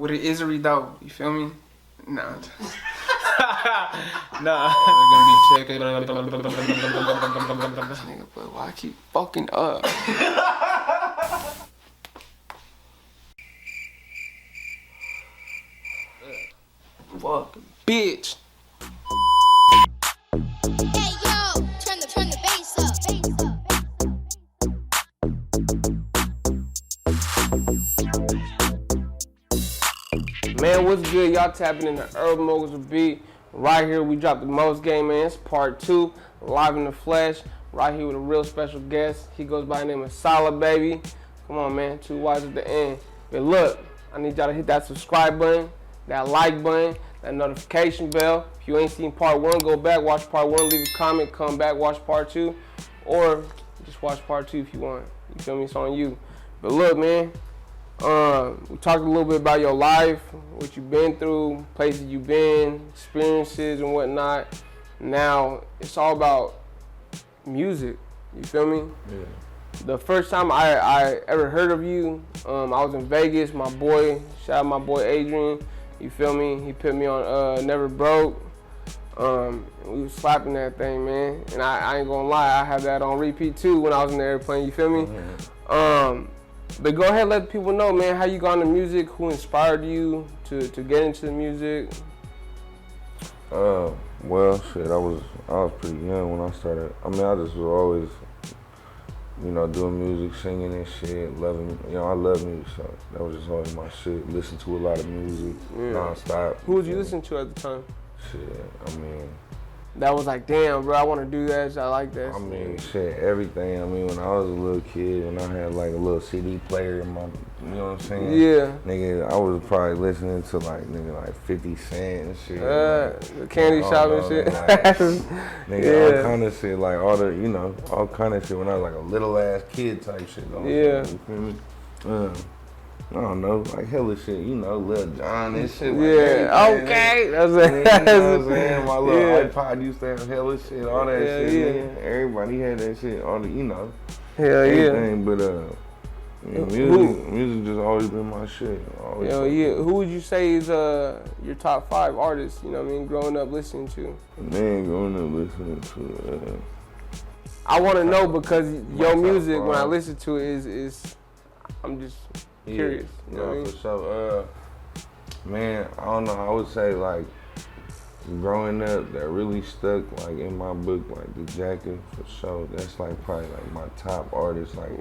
with an Isri though. You feel me? Nah. Nah. They're gonna be checking. Nigga, but why I keep fucking up? Fucking bitch. Hey yo, turn the bass up. Man, what's good? Y'all tapping in the Urban Moguls with Beat. Right here, we dropped the most game, man. It's part 2, live in the flesh. Right here with a real special guest. He goes by the name of Salah Babyy. Come on, man. 2 Y's at the end. But look, I need y'all to hit that subscribe button, that like button, that notification bell. If you ain't seen part 1, go back, watch part 1, leave a comment, come back, watch part 2. Or just watch part 2 if you want. You feel me? It's on you. But look, man. We talked a little bit about your life, what you've been through, places you've been, experiences and whatnot. Now, it's all about music, you feel me? Yeah. The first time I ever heard of you, I was in Vegas, my boy, shout out my boy Adrian, you feel me? He put me on Never Broke. We was slapping that thing, man. And I ain't gonna lie, I had that on repeat too when I was in the airplane, you feel me? Mm-hmm. But go ahead, let people know, man, how you got into music, who inspired you to get into the music? Well, shit, I was pretty young when I started. I mean, I just was always, doing music, singing and shit, loving, I love music, so that was just always my shit. Listen to a lot of music, nonstop. Who would you listen to at the time? Shit, I mean. That was like, damn, bro, I want to do that, I like that. I mean, shit, everything. I mean, when I was a little kid, when I had like a little CD player in my, you know what I'm saying? Yeah. Nigga, I was probably listening to like 50 Cent and shit. The candy shop and shit. Nigga, all kind of shit, like all kind of shit when I was like a little ass kid type shit. Yeah. You feel me? I don't know, like hella shit, Lil Jon and shit. Like yeah, okay. That's it. You know what I'm saying? My little iPod used to have hella shit, all that shit. Yeah. Man. Everybody had that shit, all the, Hell everything. But music just always been my shit. Always. Who would you say is your top 5 artists? You know what I mean, growing up listening to? Man, growing up listening to. I want to know because your music, 5. when I listen to it, is I'm just curious. You know what I mean? For sure. Man, I don't know. I would say like growing up, that really stuck like in my book, like the Jacket for sure. That's like probably like my top artist. Like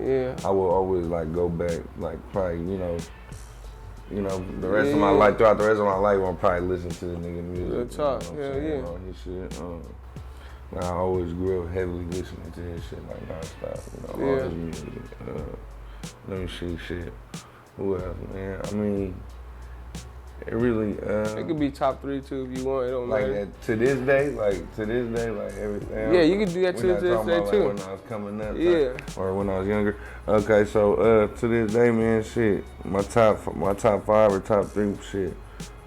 I will always like go back, like probably the rest of my life. Throughout the rest of my life, I'll probably listen to the nigga music. Good talk. All his shit. I always grew up heavily listening to his shit like nonstop. All his music. Let me see shit. Who else, man? I mean, it really. It could be top 3 too if you want. It don't matter. Like to this day, like everything. Yeah, you can do that to this day too. Like when I was coming up, or when I was younger. Okay, so to this day, man, shit. My top 5 or top 3, shit.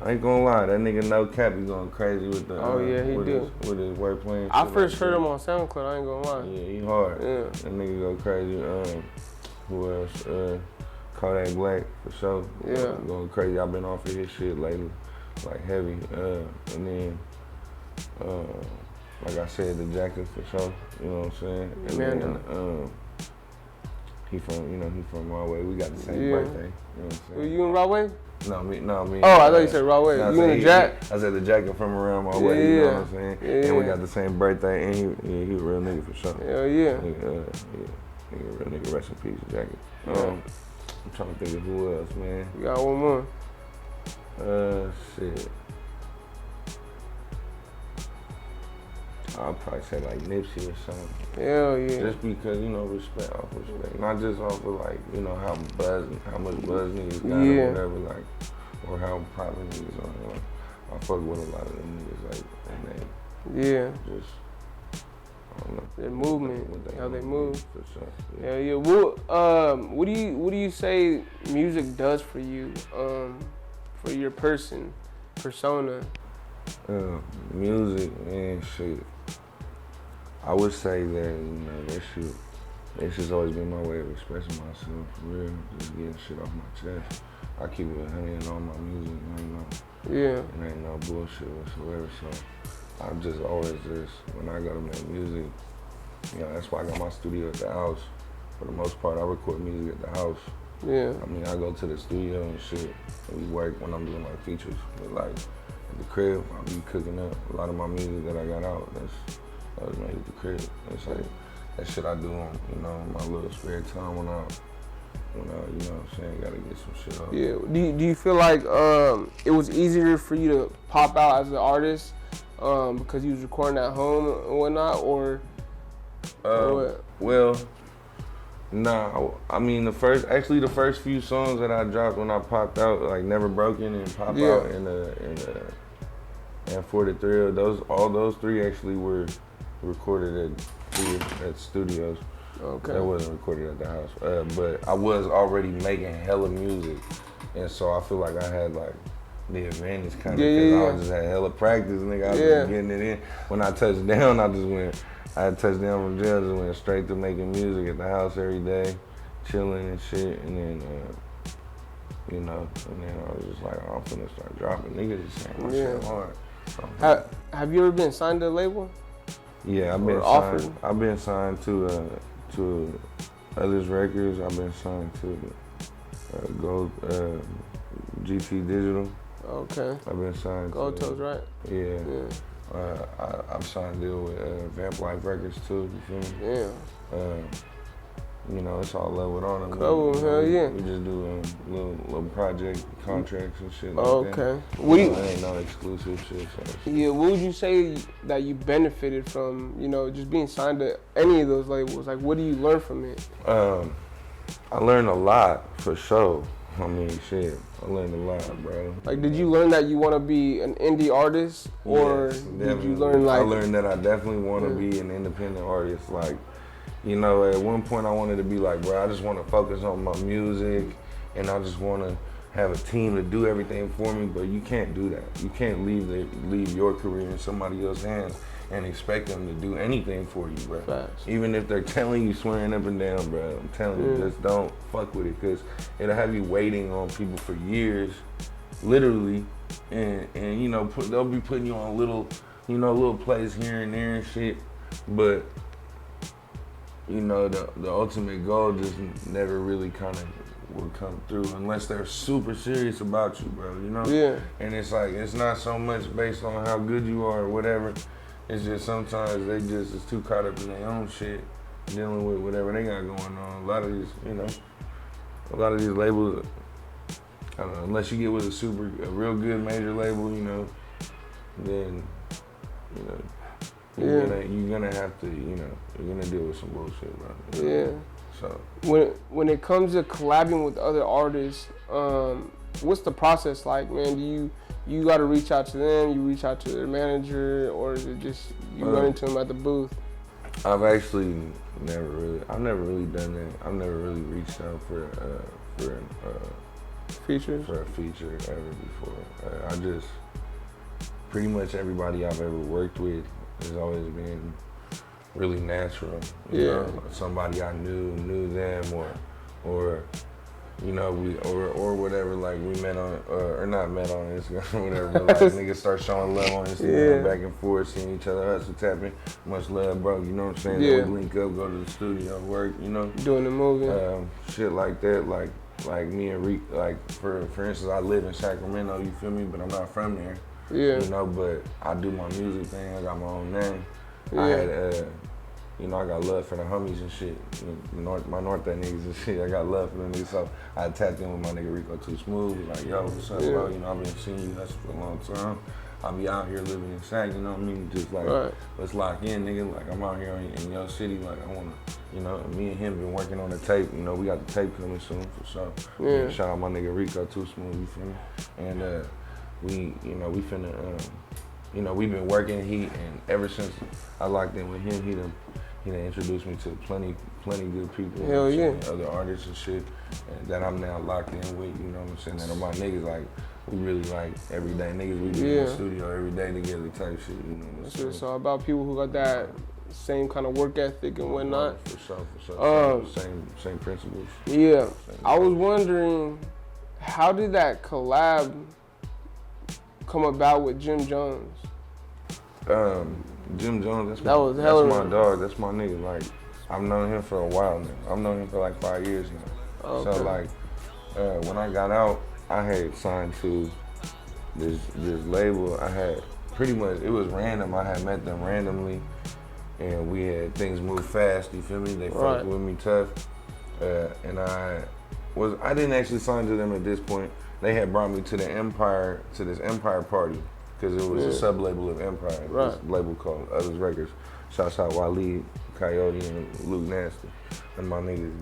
I ain't gonna lie, that nigga No Cap, he going crazy with the. With his wordplay. I first heard him on SoundCloud. I ain't gonna lie. Yeah, he hard. Yeah. That nigga go crazy. Who else? Kodak Black for sure. Yeah. Going crazy. I've been off of his shit lately, like heavy. And then, like I said, the Jacket for sure. You know what I'm saying? And then, he from Rahway. We got the same birthday. You know what I'm saying? Were you in Rahway? No, me. Oh, I thought you said Rahway. No, You in the Jack? I said the Jacket from around my way. You know what I'm saying? Yeah. And we got the same birthday, and he a real nigga for sure. Hell yeah. Nigga, real nigga, rest in peace, Jacket. I'm trying to think of who else, man. You got one more. Shit. I'll probably say like Nipsey or something. Hell yeah. Just because, respect off respect. Not just off of like, how much buzz niggas got or whatever, like, or how popular niggas are. Like, I fuck with a lot of them niggas, like, and they just, I don't know. Their movement, how they move. For sure. Yeah. What do you say music does for you, for your persona? Music, man, shit. I would say that, it's just always been my way of expressing myself, for real. Just getting shit off my chest. I keep it 100 in all my music, Yeah. It ain't no bullshit whatsoever. So I'm just always just, when I go to make music, you know, that's why I got my studio at the house. For the most part, I record music at the house. Yeah. I mean, I go to the studio and shit, and we work when I'm doing my features. But like, at the crib, I'll be cooking up. A lot of my music that I got out, that was made at the crib. It's like, that shit I do on, you know, my little spare time when I, you know what I'm saying, gotta get some shit up. Yeah. Do you feel like it was easier for you to pop out as an artist because you was recording at home and whatnot, or what? Well, nah, I mean the first few songs that I dropped when I popped out, like Never Broken and Pop Out and For the Thrill, all those three actually were recorded at studios. Okay. That wasn't recorded at the house, but I was already making hella music, and so I feel like I had like the advantage kind of because I just had hella practice, nigga. I was just getting it in. When I touched down, I had touched down from jail, just went straight to making music at the house every day, chilling and shit, and then, you know, and then I was just like, oh, I'm finna start dropping. Niggas just saying my shit hard. So, have you ever been signed to a label? Yeah, I've been signed to Others Records. I've been signed to GT Digital. Okay. I've been signed Gold Toes, right? Yeah. I'm signed a deal with Vamp Life Records too, you feel me? Yeah. You know, it's all leveled on them. Cool, hell yeah. We just do little project contracts and shit like that. Okay. There ain't no exclusive shit. So. Yeah, what would you say that you benefited from, you know, just being signed to any of those labels? Like, what do you learn from it? I learned a lot, for sure. I mean, shit, I learned a lot, bro. Like, did you learn that you want to be an indie artist? Or yes, did you learn, like... I learned that I definitely want to be an independent artist. Like, you know, at one point I wanted to be like, bro, I just want to focus on my music and I just want to have a team to do everything for me, but you can't do that. You can't leave your career in somebody else's hands and expect them to do anything for you, bro. Facts. Even if they're telling you, swearing up and down, bro, I'm telling you, just don't fuck with it, because it'll have you waiting on people for years, literally, and you know, they'll be putting you on little plays here and there and shit, but you know, the ultimate goal just never really kind of will come through unless they're super serious about you, bro, you know? Yeah. And it's like, it's not so much based on how good you are or whatever. It's just sometimes they just is too caught up in their own shit, dealing with whatever they got going on. A lot of these labels, I don't know, unless you get with a real good major label, you know, then, you know, you're gonna have to, you know, you're gonna deal with some bullshit, bro. Yeah. So when it comes to collabing with other artists, what's the process like, man? Do you got to reach out to them? You reach out to their manager, or is it just you run into them at the booth? I've never really done that. I've never really reached out for a feature ever before. I just pretty much everybody I've ever worked with has always been really natural. You know? Somebody I knew them, or you know, or whatever, like we met on, or not met on Instagram or whatever, but like niggas start showing love on Instagram, back and forth, seeing each other, hustle, tapping, much love, bro, you know what I'm saying? Then we link up, go to the studio, work, you know? Doing the movie. Shit like that, like me and Rick, like for instance, I live in Sacramento, you feel me, but I'm not from there. Yeah. You know, but I do my music thing, I got my own name. I had, you know, I got love for the homies and shit. My North that niggas and shit. I got love for them niggas. So I tapped in with my nigga Rico Too Smooth. Like, yo, what's up, bro? You know, I've been seeing you hustle for a long time. I be out here living in Sac, you know what I mean? Just like, let's lock in, nigga. Like, I'm out here in your city. Like, I wanna, you know, me and him been working on the tape. You know, we got the tape coming soon for sure. Yeah. Shout out my nigga Rico Too Smooth, you feel me? And we finna, you know, we've been working and ever since I locked in with him, he done introduced me to plenty good people. Hell yeah. Other artists and shit that I'm now locked in with, you know what I'm saying? That are my niggas, like, we really like everyday niggas. We be in the studio every day together type shit, you know what I'm saying? So about people who got that same kind of work ethic and whatnot. For sure. Same principles. Yeah. I was wondering, how did that collab come about with Jim Jones? Jim Jones, that's was my hella- dog. That's my nigga. Like, I've known him for a while now. I've known him for like 5 years now. Okay. So like, when I got out, I had signed to this label. I had pretty much, it was random. I had met them randomly, and we had things move fast. You feel me? They fucked with me tough, and I didn't actually sign to them at this point. They had brought me to this Empire party. Because it was a sub-label of Empire, this label called Others Records. Shouts out Waleed, Coyote, and Luke Nasty, and my niggas.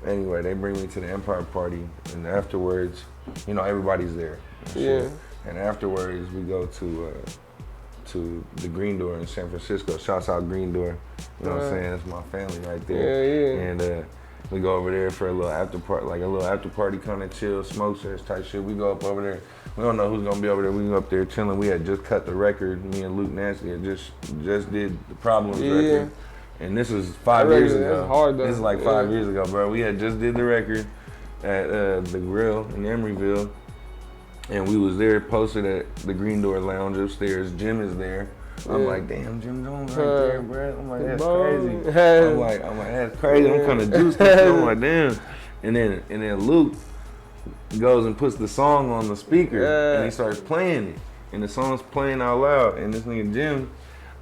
Anyway, they bring me to the Empire party, and afterwards, you know, everybody's there. And afterwards, we go to the Green Door in San Francisco. Shouts out Green Door. You know what I'm saying? That's my family right there. And we go over there for a little after party kind of chill, smoke sesh type shit. We go up over there. We don't know who's gonna be over there. We go up there chilling. We had just cut the record. Me and Luke Nasty had just did the Problems record. And this was 5 years ago. That's hard though. This is like 5 years ago, bro. We had just did the record at the Grill in Emeryville. And we was there posted at the Green Door Lounge upstairs. Jim is there. I'm like, damn, Jim Jones right there, bro. I'm like, that's crazy. I'm like, that's crazy. I'm kind of juiced. I'm like, damn. And then Luke goes and puts the song on the speaker, and he starts playing it. And the song's playing out loud. And this nigga Jim,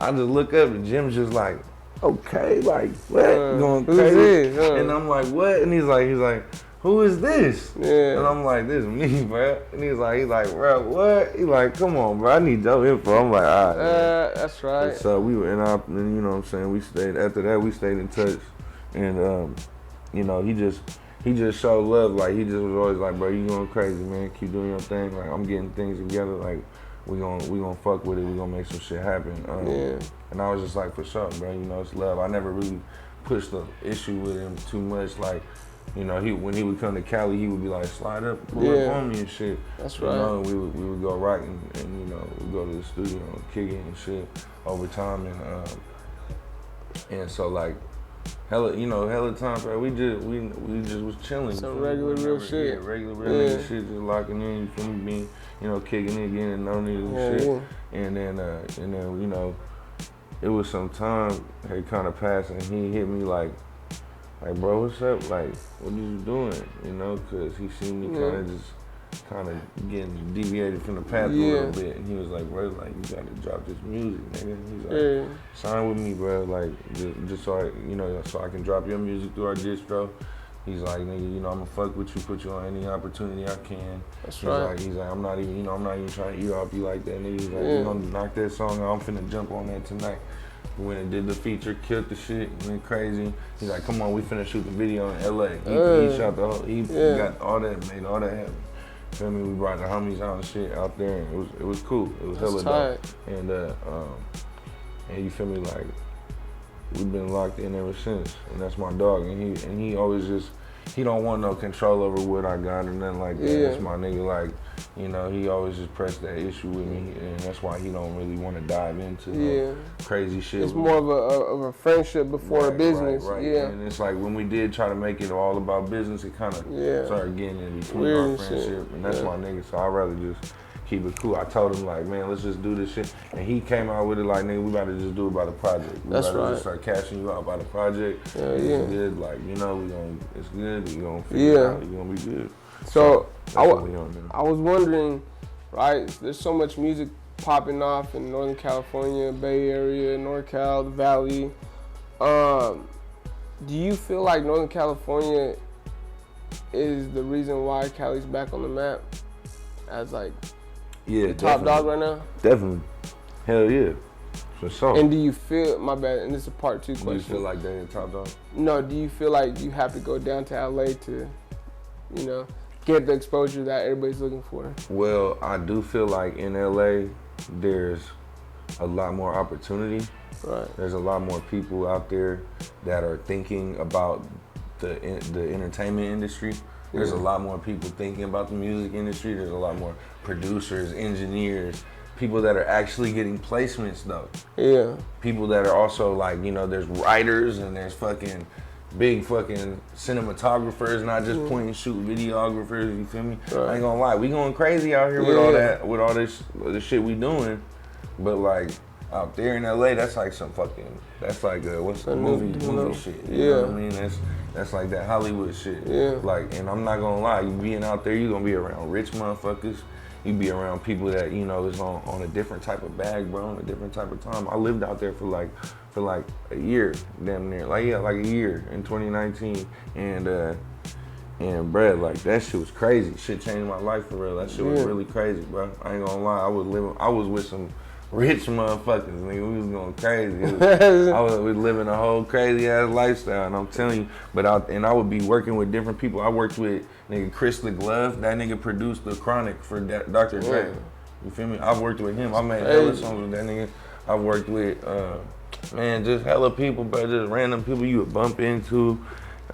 I just look up, and Jim's just like, okay, like, what? Going crazy. And I'm like, what? And he's like, who is this? And I'm like, this is me, bro. And he's like, bro, what? He's like, come on, bro, I need your info. I'm like, all right. That's right. And so we were and you know what I'm saying, after that, we stayed in touch. And, you know, he just showed love. Like, he just was always like, bro, you going crazy, man. Keep doing your thing. Like, I'm getting things together. Like, we gonna fuck with it. We gonna make some shit happen. And I was just like, for sure, bro. You know, it's love. I never really pushed the issue with him too much. Like, you know, when he would come to Cali, he would be like, slide up, pull up on me and shit. That's you right. know, and we would go right and you know, we go to the studio and kick it and shit over time. And so like, hella time, bro. We just was chilling. Some regular real shit. Yeah, regular real nigga shit, just locking in, you feel me, being, you know, kicking it again and no niggas and shit. And then, you know, it was some time had kind of passed and he hit me like, bro, what's up? Like, what are you doing? You know, because he seen me kind of getting deviated from the path a little bit. And he was like, bro, like, you got to drop this music, nigga. He's like, sign with me, bro. Like, just so I can drop your music through our distro. He's like, nigga, you know, I'm gonna fuck with you, put you on any opportunity I can. That's right. He's like, I'm not even trying to eat off you like that, nigga. He's like, you gonna knock that song out. I'm finna jump on that tonight. We went and did the feature, killed the shit, went crazy. He's like, come on, we finna shoot the video in LA. He shot the whole, he got all that, made all that happen. Feel me? We brought the homies out and shit out there, and it was cool. It was hella dope. And you feel me, like, we've been locked in ever since, and that's my dog. And he always just, he don't want no control over what I got or nothing like that. That's my nigga. Like, you know, he always just pressed that issue with me, and that's why he don't really want to dive into no crazy shit. It's more of a friendship before a business. Right. And it's like when we did try to make it all about business, it kind of started getting in between our friendship, and that's my nigga. So I'd rather just keep it cool. I told him like, man, let's just do this shit, and he came out with it like, nigga, we gotta just do it by the project. We gotta just start cashing you out by the project. It's good, like, you know, it's good. We gonna figure it out. You gonna be good. So I was wondering, right? There's so much music popping off in Northern California, Bay Area, NorCal, the Valley. Do you feel like Northern California is the reason why Cali's back on the map as like the top dog right now? Definitely. Hell yeah. For sure. And do you feel, my bad, and this is a part 2 question. Do you feel like they're the top dog? No, do you feel like you have to go down to LA to, you know, get the exposure that everybody's looking for? Well, I do feel like in LA, there's a lot more opportunity. Right. There's a lot more people out there that are thinking about the entertainment industry. There's a lot more people thinking about the music industry. There's a lot more producers, engineers, people that are actually getting placements though. Yeah. People that are also like, you know, there's writers and there's fucking big fucking cinematographers, not just point and shoot videographers. You feel me? Right. I ain't gonna lie, we going crazy out here with all that, with all this shit we doing. But like out there in LA, that's like some fucking, that's like what's the movie shit? You know what I mean? That's like that Hollywood shit. Yeah. Like, and I'm not gonna lie, you being out there, you gonna be around rich motherfuckers. You be around people that, you know, is on a different type of bag, bro, on a different type of time. I lived out there for like a year, damn near, like a year in 2019, and bruh, like that shit was crazy. Shit changed my life for real. That shit was really crazy, bro. I ain't gonna lie, I was with some rich motherfuckers, nigga. We was going crazy. I was living a whole crazy ass lifestyle, and I'm telling you. But I would be working with different people. I worked with nigga Chris the Glove. That nigga produced the Chronic for Dr. Dre. You feel me? I've worked with him. I made hella songs with that nigga. I worked with man, just hella people, but just random people you would bump into.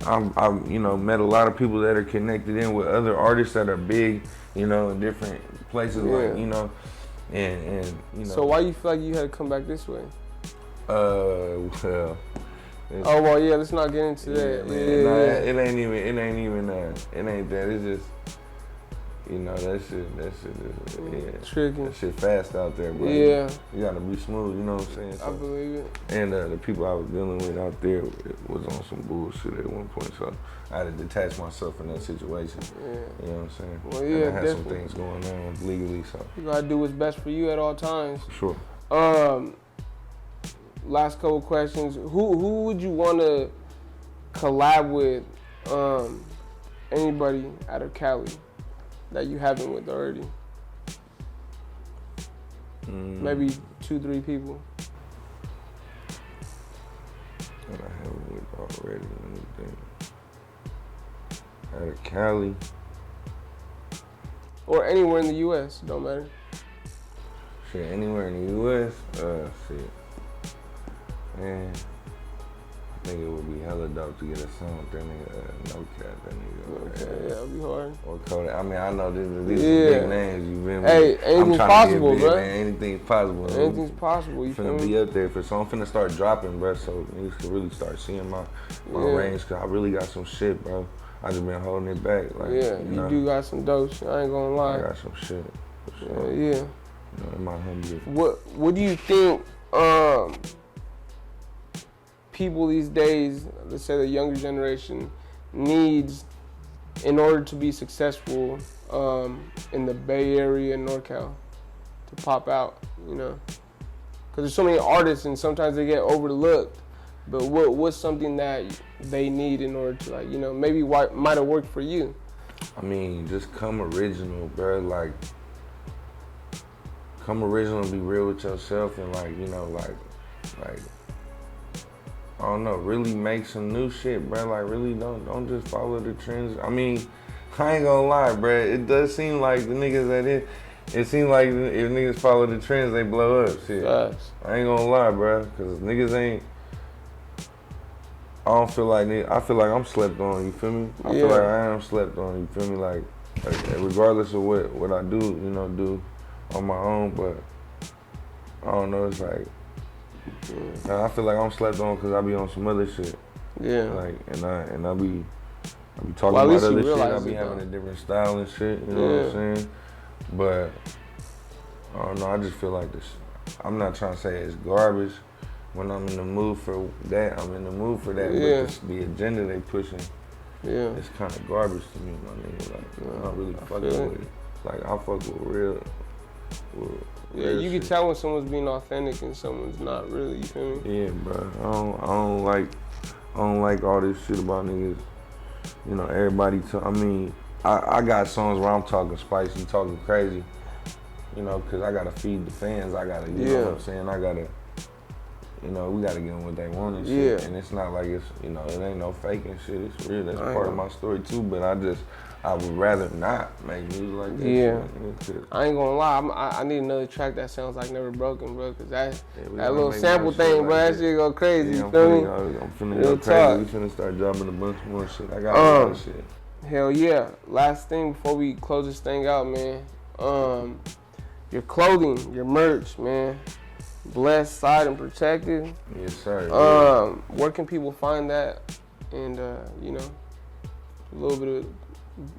I you know, met a lot of people that are connected in with other artists that are big, you know, in different places, like, you know. And you know. So why you feel like you had to come back this way? Well. Oh well, yeah. Let's not get into that. It ain't that. It's just, you know, that shit is tricky. That shit fast out there, bro. Yeah. You gotta be smooth. You know what I'm saying? So, I believe it. And the people I was dealing with out there was on some bullshit at one point, so I had to detach myself from that situation. Yeah. You know what I'm saying? Well, yeah, and I had some things going on legally, so. You gotta do what's best for you at all times. Sure. Last couple questions. Who would you want to collab with? Anybody out of Cali that you haven't with already? Maybe 2-3 people. That I haven't with already. Let me think. Out of Cali. Or anywhere in the U.S. Don't matter. Shit, anywhere in the U.S. Shit. Man, I think it would be hella dope to get a song with that nigga, no cap, that nigga. Okay, yeah, it'll be hard. Or Kodak. I mean, I know these are big names, you feel me? Hey, anything's possible, big, bro. Man. Anything's possible. Anything's possible, you feel finna me? be up there, so I'm finna start dropping, bro, so niggas can really start seeing my range, cause I really got some shit, bro. I just been holding it back. Like, you do got some dope shit, I ain't gonna lie. I got some shit. Yeah. You know, in my humble. What do you think people these days, let's say the younger generation, needs in order to be successful in the Bay Area and NorCal to pop out, you know? Because there's so many artists and sometimes they get overlooked, but what's something that they need in order to, like, you know, maybe might have worked for you? I mean, just come original, bro. Like, come original and be real with yourself, and like, you know, like, I don't know, really make some new shit, bro. Like, really don't just follow the trends. I mean, I ain't gonna lie, bro. It does seem like the niggas it seems like if niggas follow the trends, they blow up. Shit. Facts. I ain't gonna lie, bro, because niggas ain't. I don't feel like I feel like I'm slept on. You feel me? I feel like I am slept on. You feel me? Like regardless of what I do, you know, do on my own, but I don't know. It's like. I feel like I'm slept on because I be on some other shit. Yeah. Like, and I be talking about other shit. I be having a different style and shit. You know what I'm saying? But I don't know. I just feel like this. I'm not trying to say it's garbage. When I'm in the mood for that, I'm in the mood for that. Yeah. But the agenda they pushing, it's kind of garbage to me, my nigga. Like, I don't really fuck with it. Like, I fuck with real. Yeah, you can tell when someone's being authentic and someone's not really, you feel me? Yeah, bro. I don't like all this shit about niggas. You know, everybody. I mean, I got songs where I'm talking spicy, talking crazy. You know, cause I gotta feed the fans. I gotta, you know what I'm saying? I gotta, you know, we gotta give them what they want and shit. And it's not like it's, you know, it ain't no faking shit. It's real. That's part of my story too. But I would rather not make music like that. Yeah. I ain't gonna lie, I need another track that sounds like Never Broken, bro, cause that little sample thing, bro, that shit go crazy, you feel me? I'm finna go crazy. We finna start dropping a bunch more shit. I got a lot of shit. Hell yeah. Last thing before we close this thing out, man. Your clothing, your merch, man. Blessed, Side, and Protected. Yes, sir. Where can people find that? and you know, a little bit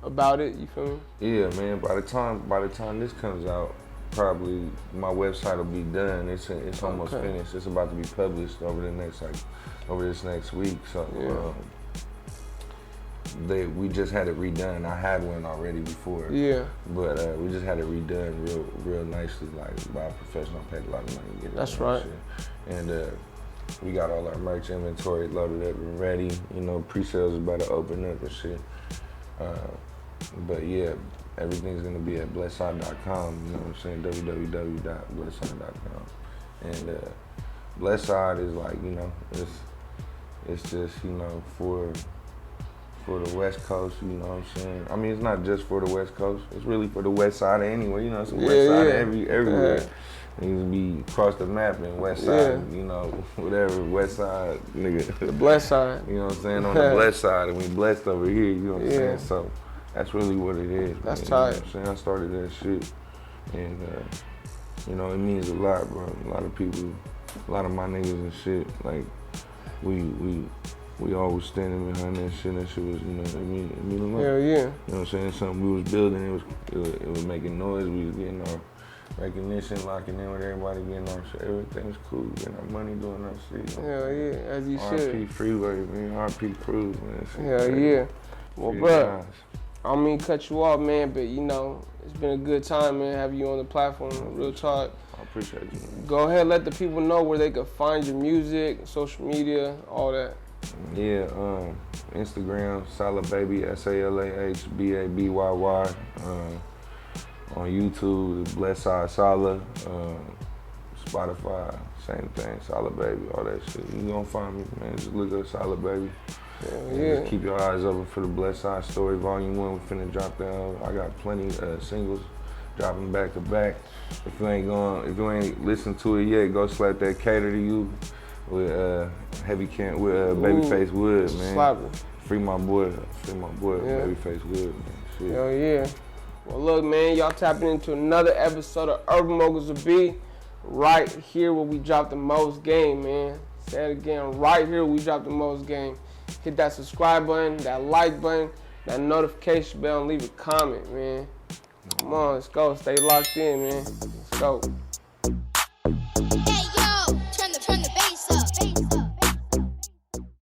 about it. You feel me? Yeah, man. By the time this comes out, probably my website will be done. It's almost finished. It's about to be published over this next week. So we just had it redone. I had one already before. Yeah. But we just had it redone real nicely, like by a professional. Paid a lot of money to get it. That's right. And we got all our merch inventory loaded up and ready. You know, pre-sales is about to open up and shit. But yeah, everything's gonna be at blessside.com. You know what I'm saying? www.blessside.com. And Blessside is like, you know, it's just, you know, for the West Coast, you know what I'm saying? I mean, it's not just for the West Coast. It's really for the West Side anyway. You know, it's a West Side everywhere. It needs to be across the map in West Side, you know, whatever, West Side, nigga. The blessed side. You know what I'm saying? On the blessed side, and we blessed over here, you know what I'm saying? So that's really what it is. That's man. tight. You know what I'm saying? I started that shit, and, you know, it means a lot, bro. A lot of people, a lot of my niggas and shit, like, we always standing behind that shit. That shit was, you know, it mean a lot. Hell yeah. You know what I'm saying? Something we was building, it was making noise. We was getting our recognition, locking in with everybody, getting our shit. Everything was cool. Getting our money, doing our shit. Hell yeah, as you should. RP Freeway, man. RP Cruise, man. Hell yeah. Well, bro, I don't mean to cut you off, man, but you know, it's been a good time, man, having you on the platform. Real talk. I appreciate you, man. Go ahead, let the people know where they can find your music, social media, all that. Yeah, Instagram, Salah Babyy, SalahBabyy. On YouTube, ok.Salah. Spotify, same thing, Salah Babyy, all that shit. You gonna find me, man. Just look up Salah Babyy. Yeah. Just keep your eyes open for the Blessside Story Volume 1. We finna drop that. I got plenty singles dropping back to back. If you ain't listened to it yet, go slap that Cater to You with Babyface Wood, man. Slapper. Free my boy, Babyface Wood, man. Shit. Hell yeah. Well, look, man, y'all tapping into another episode of Urban Moguls of B. Right here where we drop the most game, man. Say it again, right here where we drop the most game. Hit that subscribe button, that like button, that notification bell, and leave a comment, man. Come on, let's go. Stay locked in, man. Let's go.